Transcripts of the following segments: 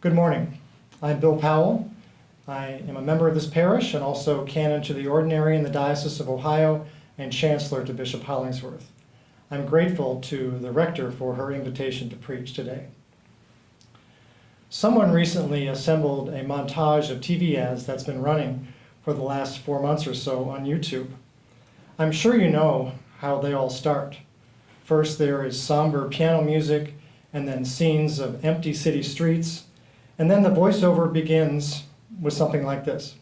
Good morning. I'm Bill Powell. I am a member of this parish and also Canon to the Ordinary in the Diocese of Ohio and Chancellor to Bishop Hollingsworth. I'm grateful to the rector for her invitation to preach today. Someone recently assembled a montage of TV ads that's been running for the last 4 months or so on YouTube. I'm sure you know how they all start. First there is somber piano music, and then scenes of empty city streets, and then the voiceover begins with something like this.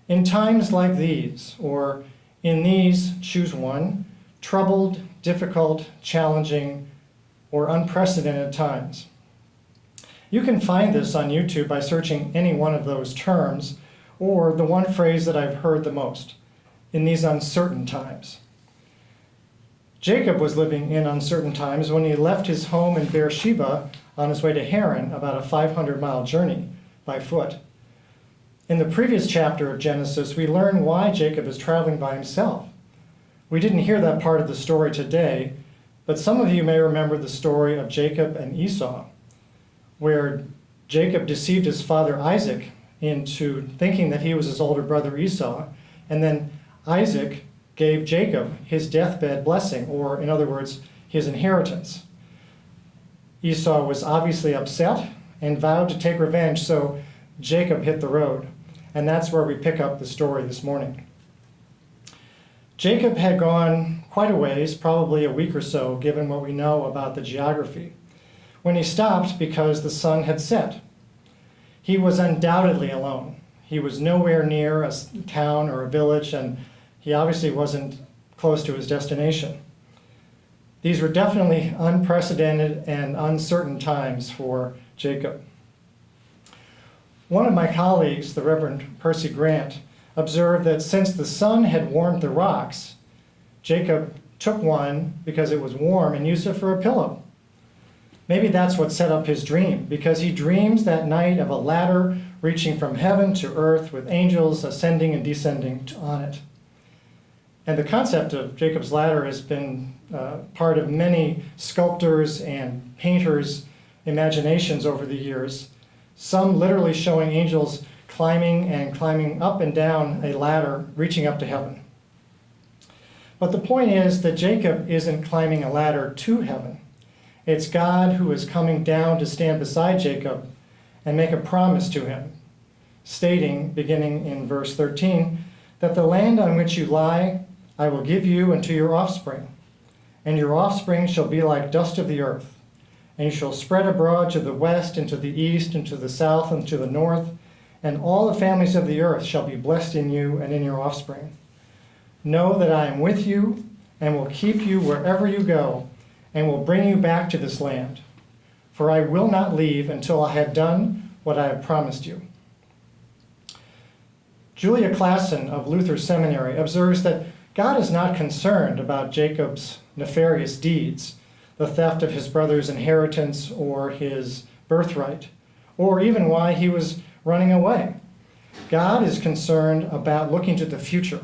In times like these, or in these, choose one, troubled, difficult, challenging, or unprecedented times. You can find this on YouTube by searching any one of those terms, or the one phrase that I've heard the most, in these uncertain times. Jacob was living in uncertain times when he left his home in Beersheba on his way to Haran, about a 500-mile journey by foot. In the previous chapter of Genesis, we learn why Jacob is traveling by himself. We didn't hear that part of the story today, but some of you may remember the story of Jacob and Esau, where Jacob deceived his father Isaac into thinking that he was his older brother Esau, and then Isaac gave Jacob his deathbed blessing, or in other words, his inheritance. Esau was obviously upset and vowed to take revenge, so Jacob hit the road. And that's where we pick up the story this morning. Jacob had gone quite a ways, probably a week or so, given what we know about the geography, when he stopped because the sun had set. He was undoubtedly alone. He was nowhere near a town or a village, and he obviously wasn't close to his destination. These were definitely unprecedented and uncertain times for Jacob. One of my colleagues, the Reverend Percy Grant, observed that since the sun had warmed the rocks, Jacob took one because it was warm and used it for a pillow. Maybe that's what set up his dream, because he dreams that night of a ladder reaching from heaven to earth with angels ascending and descending on it. And the concept of Jacob's ladder has been part of many sculptors and painters' imaginations over the years, some literally showing angels climbing up and down a ladder, reaching up to heaven. But the point is that Jacob isn't climbing a ladder to heaven. It's God who is coming down to stand beside Jacob and make a promise to him, stating, beginning in verse 13, that the land on which you lie I will give you and to your offspring, and your offspring shall be like dust of the earth, and you shall spread abroad to the west and to the east and to the south and to the north, and all the families of the earth shall be blessed in you and in your offspring. Know that I am with you and will keep you wherever you go and will bring you back to this land, for I will not leave until I have done what I have promised you. Julia Klassen of Luther Seminary observes that God is not concerned about Jacob's nefarious deeds, the theft of his brother's inheritance or his birthright, or even why he was running away. God is concerned about looking to the future,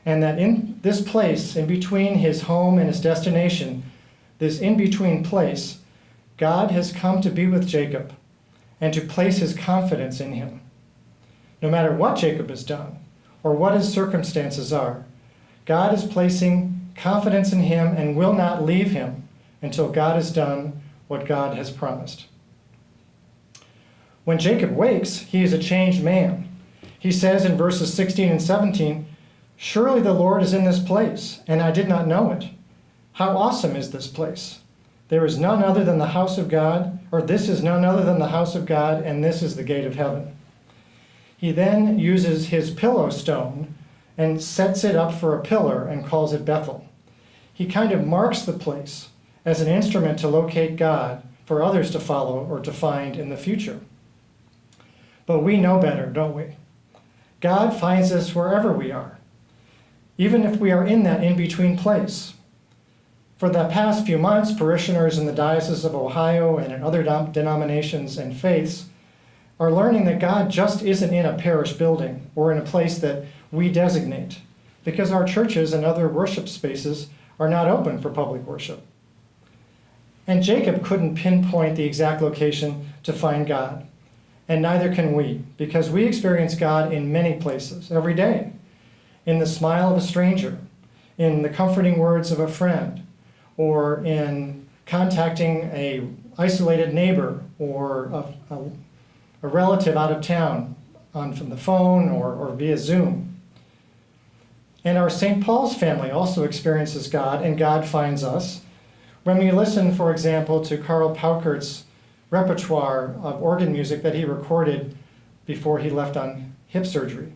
and that in this place, in between his home and his destination, this in-between place, God has come to be with Jacob and to place his confidence in him. No matter what Jacob has done or what his circumstances are, God is placing confidence in him and will not leave him until God has done what God has promised. When Jacob wakes, he is a changed man. He says in verses 16 and 17, "Surely the Lord is in this place, and I did not know it. How awesome is this place! There is none other than the house of God, or this is none other than the house of God, and this is the gate of heaven." He then uses his pillow stone and sets it up for a pillar and calls it Bethel. He kind of marks the place as an instrument to locate God for others to follow or to find in the future. But we know better, don't we? God finds us wherever we are, even if we are in that in-between place. For the past few months, parishioners in the Diocese of Ohio and in other denominations and faiths are learning that God just isn't in a parish building or in a place that we designate, because our churches and other worship spaces are not open for public worship. And Jacob couldn't pinpoint the exact location to find God. and neither can we, because we experience God in many places, every day. In the smile of a stranger, in the comforting words of a friend, or in contacting a isolated neighbor or a relative out of town from the phone or via Zoom. And our St. Paul's family also experiences God, and God finds us. When we listen, for example, to Karl Paukert's repertoire of organ music that he recorded before he left on hip surgery.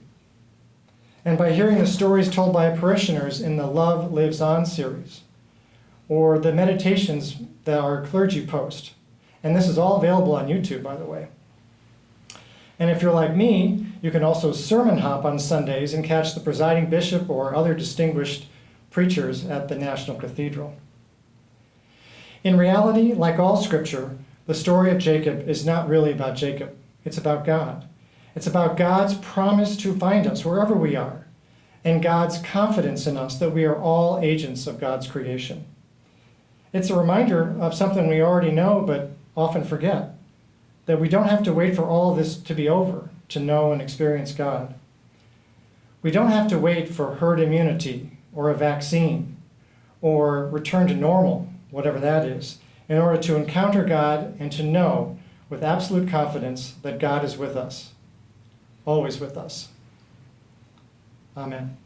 And by hearing the stories told by parishioners in the Love Lives On series, or the meditations that our clergy post. And this is all available on YouTube, by the way. And if you're like me, you can also sermon hop on Sundays and catch the presiding bishop or other distinguished preachers at the National Cathedral. In reality, like all scripture, the story of Jacob is not really about Jacob. It's about God. It's about God's promise to find us wherever we are, and God's confidence in us that we are all agents of God's creation. It's a reminder of something we already know but often forget, that we don't have to wait for all of this to be over to know and experience God. We don't have to wait for herd immunity or a vaccine or return to normal, whatever that is, in order to encounter God and to know with absolute confidence that God is with us, always with us. Amen.